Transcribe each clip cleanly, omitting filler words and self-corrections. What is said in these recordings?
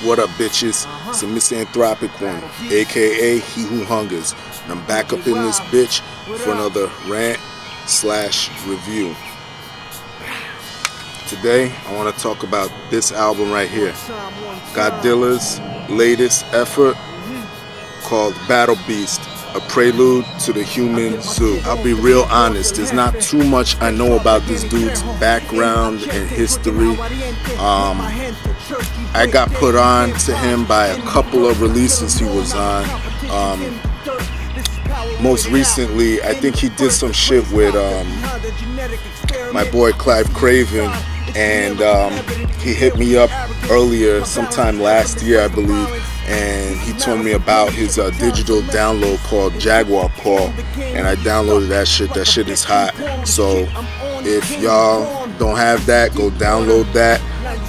What up, bitches? It's the MisanthropikOne, aka He Who Hungers, and I'm back up in this bitch for another rant/review. Today, I want to talk about this album right here, Godilla's latest effort called Battlebeast, a prelude to the human zoo. I'll be real honest, there's not too much I know about this dude's background and history. I got put on to him by a couple of releases he was on. Most recently, I think he did some shit with my boy Clive Craven, and he hit me up earlier, sometime last year I believe, and he told me about his digital download called Jaguar Paw, and I downloaded that shit. That shit is hot. So if y'all don't have that, go download that.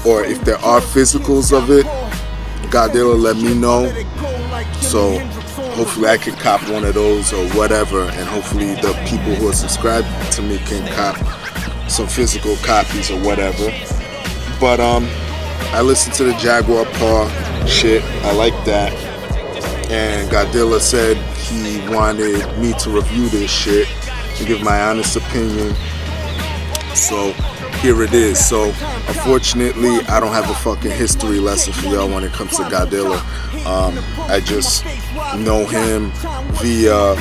Or if there are physicals of it, Godilla, let me know. So hopefully I can cop one of those or whatever, and hopefully the people who are subscribed to me can cop some physical copies or whatever. But I listened to the Jaguar Paw shit. I like that. And Godilla said he wanted me to review this shit and give my honest opinion. So here it is. So unfortunately, I don't have a fucking history lesson for y'all when it comes to Godilla. I just know him via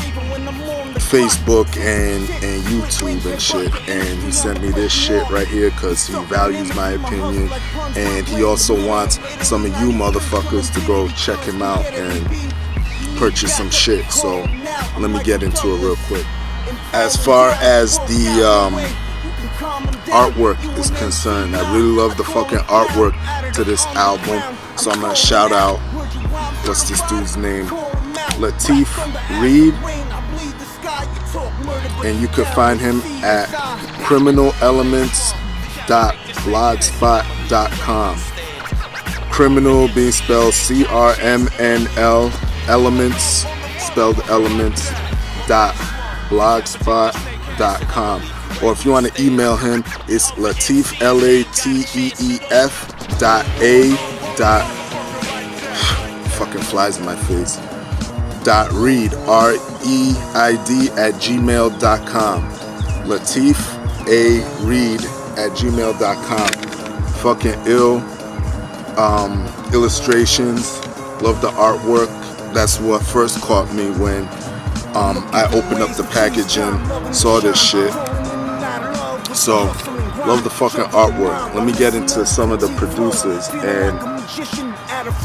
Facebook and YouTube and shit, and he sent me this shit right here because he values my opinion, and he also wants some of you motherfuckers to go check him out and purchase some shit. So let me get into it real quick. As far as the artwork is concerned, I really love the fucking artwork to this album, so I'm gonna shout out, what's this dude's name, L.I.F.E, and you can find him at criminalelements.blogspot.com. Criminal being spelled CRMNL, elements spelled elements .blogspot.com. Or if you want to email him, it's Lateef, LATEEF fucking flies in my face, .reid, REID @gmail.com. Lateef A Reid @gmail.com. Fucking ill illustrations. Love the artwork. That's what first caught me when I opened up the package and saw this shit. So, love the fucking artwork. Let me get into some of the producers, and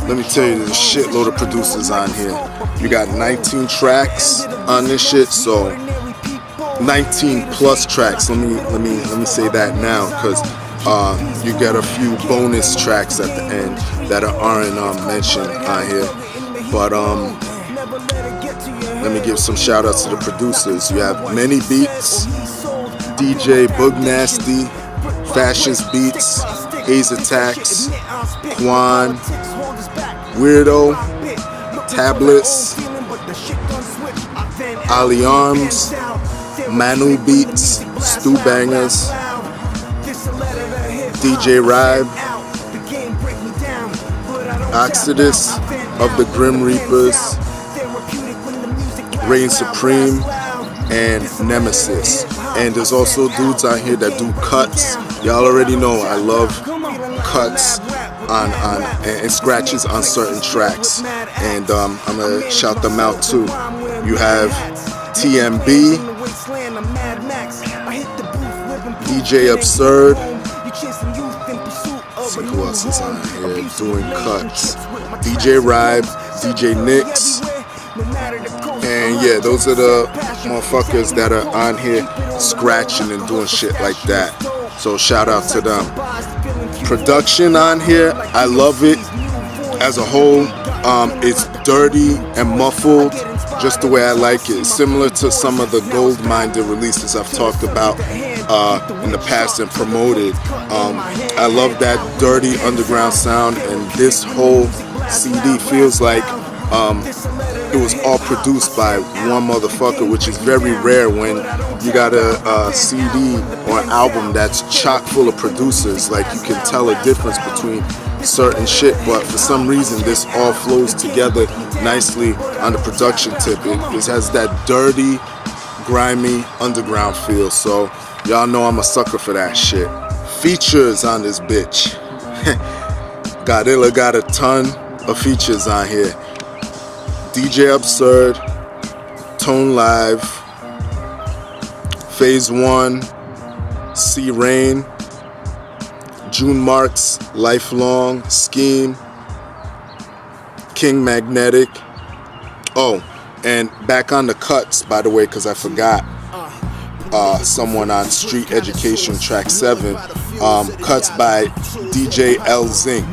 let me tell you, there's a shitload of producers on here. You got 19 tracks on this shit, so 19 plus tracks. Let me say that now, because you get a few bonus tracks at the end that aren't mentioned on here. But let me give some shout outs to the producers. You have Many Beats, DJ Boog Nasty, Fascist Beats, Haze Attacks, Quan, Weirdo, Tablets, Ali Arms, Manu Beats, Stu Bangers, DJ Ribe, Oxidus of the Grim Reapers, Reign Supreme, and Nemesis. And there's also dudes on here that do cuts. Y'all already know I love cuts on and scratches on certain tracks, and I'm gonna shout them out too. You have TMB, DJ Absurd. Let's see who else is on here doing cuts. DJ Ribe, DJ Nix. And yeah, those are the motherfuckers that are on here scratching and doing shit like that. So shout out to them. Production on here, I love it as a whole. It's dirty and muffled, just the way I like it. It's similar to some of the gold-minded releases I've talked about in the past and promoted. I love that dirty underground sound, and this whole CD feels like it was all produced by one motherfucker, which is very rare when you got a CD or an album that's chock full of producers. Like, you can tell a difference between certain shit, but for some reason this all flows together nicely on the production tip. It has that dirty, grimy underground feel, so y'all know I'm a sucker for that shit. Features on this bitch. Godilla got a ton of features on here. DJ Absurd, Tone Live, Phase 1, C Rain, June Marks, Lifelong, Scheme, King Magnetic. Oh, and back on the cuts, by the way, because I forgot someone on Street Education, track 7, cuts by DJ L Zinc.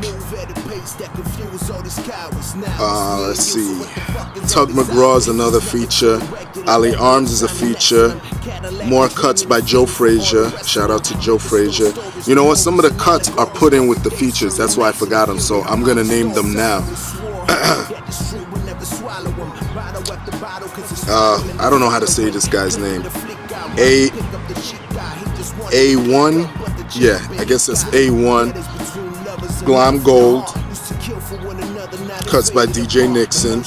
Let's see, Tug McGraw's another feature, Ali Arms is a feature, more cuts by Joe Frazier, shout out to Joe Frazier. You know what, some of the cuts are put in with the features, that's why I forgot them, so I'm gonna name them now. I don't know how to say this guy's name. A1, yeah, I guess it's A1. Glam Gold, cuts by DJ Nixon.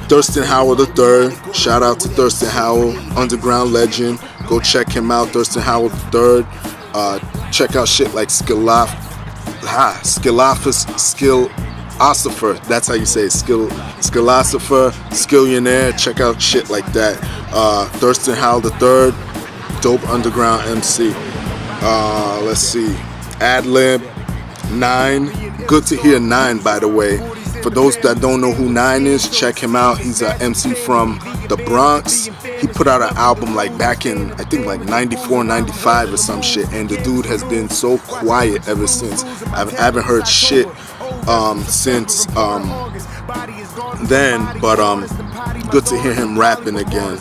Thurston Howell III, shout out to Thurston Howell, underground legend. Go check him out, Thurston Howell III. Check out shit like Skillopher, that's how you say it, Skillosopher, Skillionaire. Check out shit like that. Thurston Howell III, dope underground MC. Let's see, Ad-Lib, 9. Good to hear 9, by the way. For those that don't know who 9 is, check him out. He's an MC from the Bronx. He put out an album like back in, I think, like 94, 95 or some shit, and the dude has been so quiet ever since. I haven't heard shit since then, but good to hear him rapping again.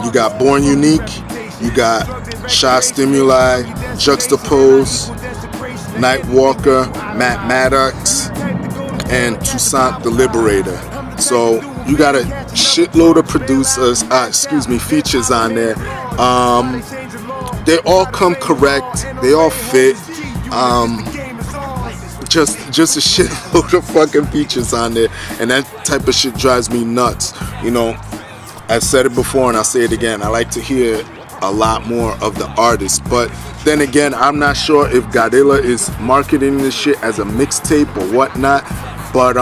You got Born Unique, you got Shy Stimuli, Juxtapose, Nightwalker, Matt Maddox, and Toussaint the Liberator. So you got a shitload of producers, features on there. They all come correct, they all fit. Just a shitload of fucking features on there, and that type of shit drives me nuts. You know, I've said it before and I'll say it again, I like to hear a lot more of the artist, but then again, I'm not sure if Godilla is marketing this shit as a mixtape or whatnot, but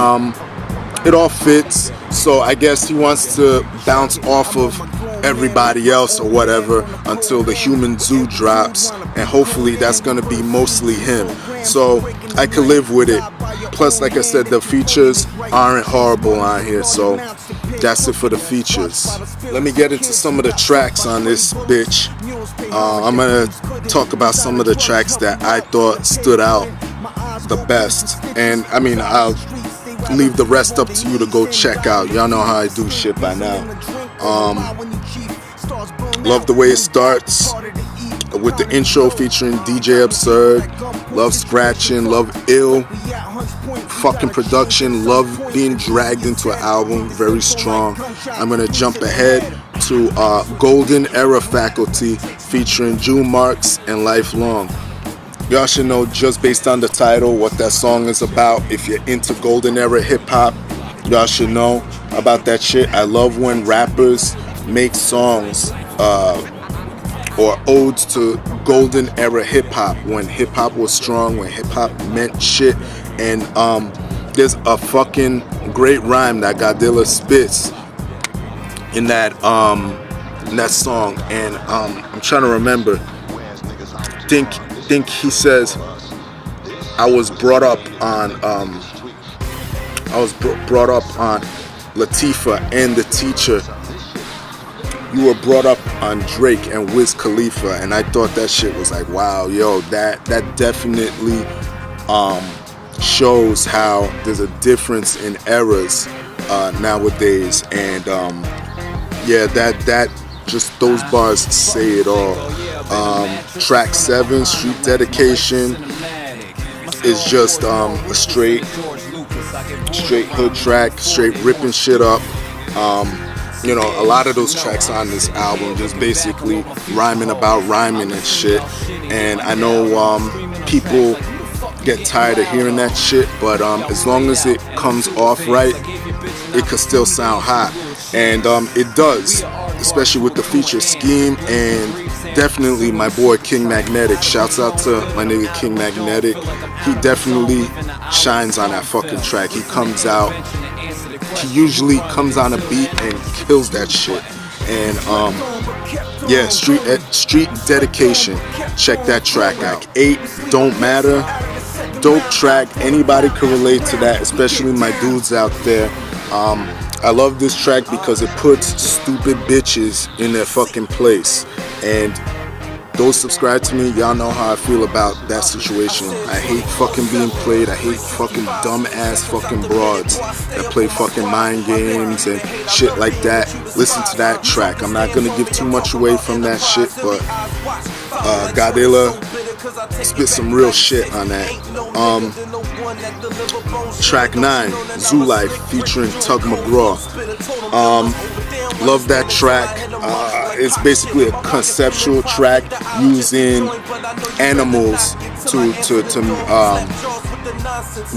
it all fits, so I guess he wants to bounce off of everybody else or whatever until the Human Zoo drops, and hopefully that's gonna be mostly him, so I could live with it. Plus, like I said, the features aren't horrible on here, so that's it for the features. Let me get into some of the tracks on this bitch. I'm gonna talk about some of the tracks that I thought stood out the best, and I mean, I'll leave the rest up to you to go check out. Y'all know how I do shit by now. Love the way it starts with the intro featuring DJ Absurd. Love scratching, love ill fucking production, love being dragged into an album, very strong. I'm gonna jump ahead to Golden Era Faculty featuring June Marks and Lifelong. Y'all should know, just based on the title, what that song is about. If you're into Golden Era hip hop, y'all should know about that shit. I love when rappers make songs or odes to Golden Era hip hop, when hip hop was strong, when hip hop meant shit. And there's a fucking great rhyme that Godilla spits in that song, and I'm trying to remember. Think he says, I was brought up on Latifah and the Teacher. You were brought up on Drake and Wiz Khalifa, and I thought that shit was like, wow, yo, that definitely shows how there's a difference in eras nowadays, and yeah, that just those bars say it all. Track 7, Street Dedication, is just a straight hood track, straight ripping shit up. You know, a lot of those tracks on this album just basically rhyming about rhyming and shit. And I know people get tired of hearing that shit, but as long as it comes off right, it could still sound hot. And it does, especially with the feature scheme, and definitely my boy King Magnetic. Shouts out to my nigga King Magnetic. He definitely shines on that fucking track. He comes out, he usually comes on a beat and kills that shit. And yeah, Street Dedication, check that track out. 8, Don't Matter, dope track. Anybody can relate to that, especially my dudes out there. I love this track because it puts stupid bitches in their fucking place. And those subscribe to me, y'all know how I feel about that situation. I hate fucking being played. I hate fucking dumb ass fucking broads that play fucking mind games and shit like that. Listen to that track. I'm not gonna give too much away from that shit, but Godilla spit some real shit on that. Track 9, Zoo Life featuring Tug McGraw. Love that track. It's basically a conceptual track using animals to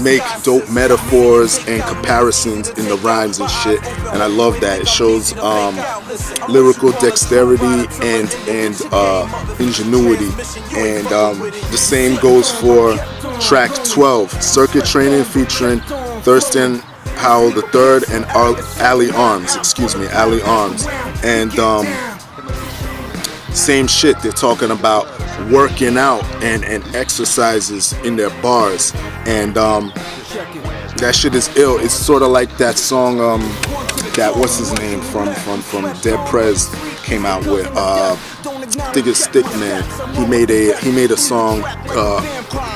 make dope metaphors and comparisons in the rhymes and shit, and I love that. It shows lyrical dexterity and ingenuity, and the same goes for track 12, Circuit Training featuring Thurston Howell III and Ali Arms, and same shit. They're talking about working out and exercises in their bars, and that shit is ill. It's sort of like that song that what's his name from Dead Prez came out with. I think it's Stickman. He made a song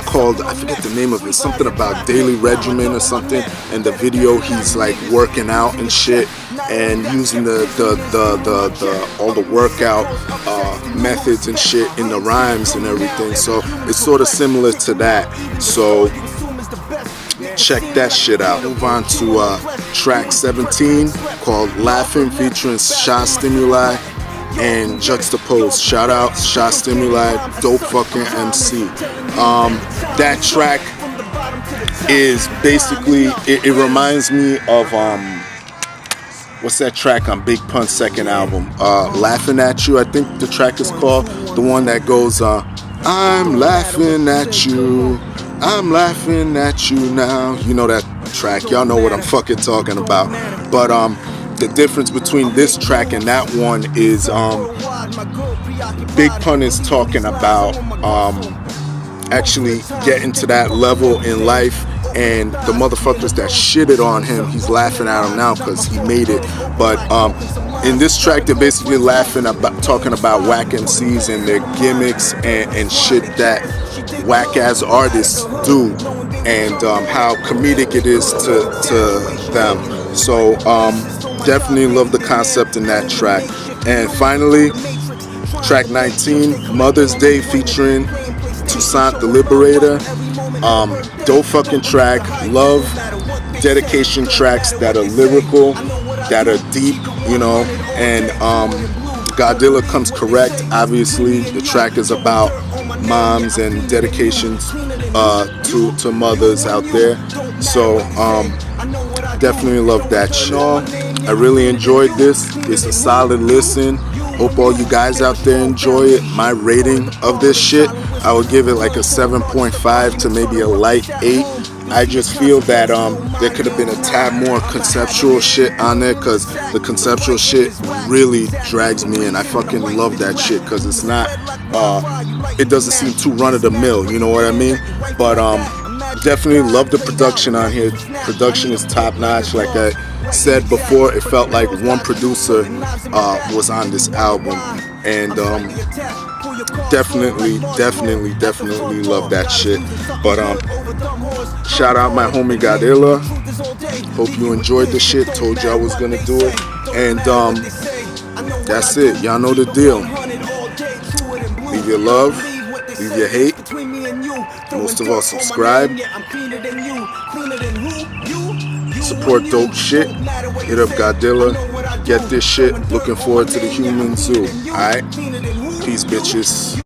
called, I forget the name of it, something about daily regimen or something. And the video, he's like working out and shit, and using the all the workout methods and shit in the rhymes and everything. So it's sort of similar to that. So check that shit out. Move on to track 17 called L.I.F.E featuring Sha Stimuli and Juxtapose. Shout out Sha Stimuli, dope fucking MC. That track is basically, it reminds me of what's that track on Big Pun's second album? Laughing at You, I think the track is called. The one that goes, I'm laughing at you, I'm laughing at you now. You know that track, y'all know what I'm fucking talking about. But the difference between this track and that one is Big Pun is talking about actually getting to that level in life, and the motherfuckers that shitted on him, he's laughing at him now because he made it. But in this track, they're basically laughing about, talking about whack MCs and their gimmicks and shit that whack ass artists do, and how comedic it is to them. So definitely love the concept in that track. And finally, track 19, Mother's Day featuring Toussaint the Liberator. Dope fucking track. Love dedication tracks that are lyrical, that are deep, you know. And Godilla comes correct. Obviously, the track is about moms and dedications to mothers out there. So definitely love that shit. I really enjoyed this. It's a solid listen. Hope all you guys out there enjoy it. My rating of this shit, I would give it like a 7.5 to maybe a light 8. I just feel that there could have been a tad more conceptual shit on there, because the conceptual shit really drags me in. I fucking love that shit because it's not, it doesn't seem too run-of-the-mill, you know what I mean? But definitely love the production on here. Production is top-notch. Like I said before, it felt like one producer was on this album, and definitely love that shit. But Shout out my homie Godilla. Hope you enjoyed the shit. Told you I was gonna do it. And that's it. Y'all know the deal. Leave your love. Leave your hate. Most of all, subscribe. Support dope shit. Hit up Godilla. Get this shit. Looking forward to the human zoo. Alright? Peace, bitches.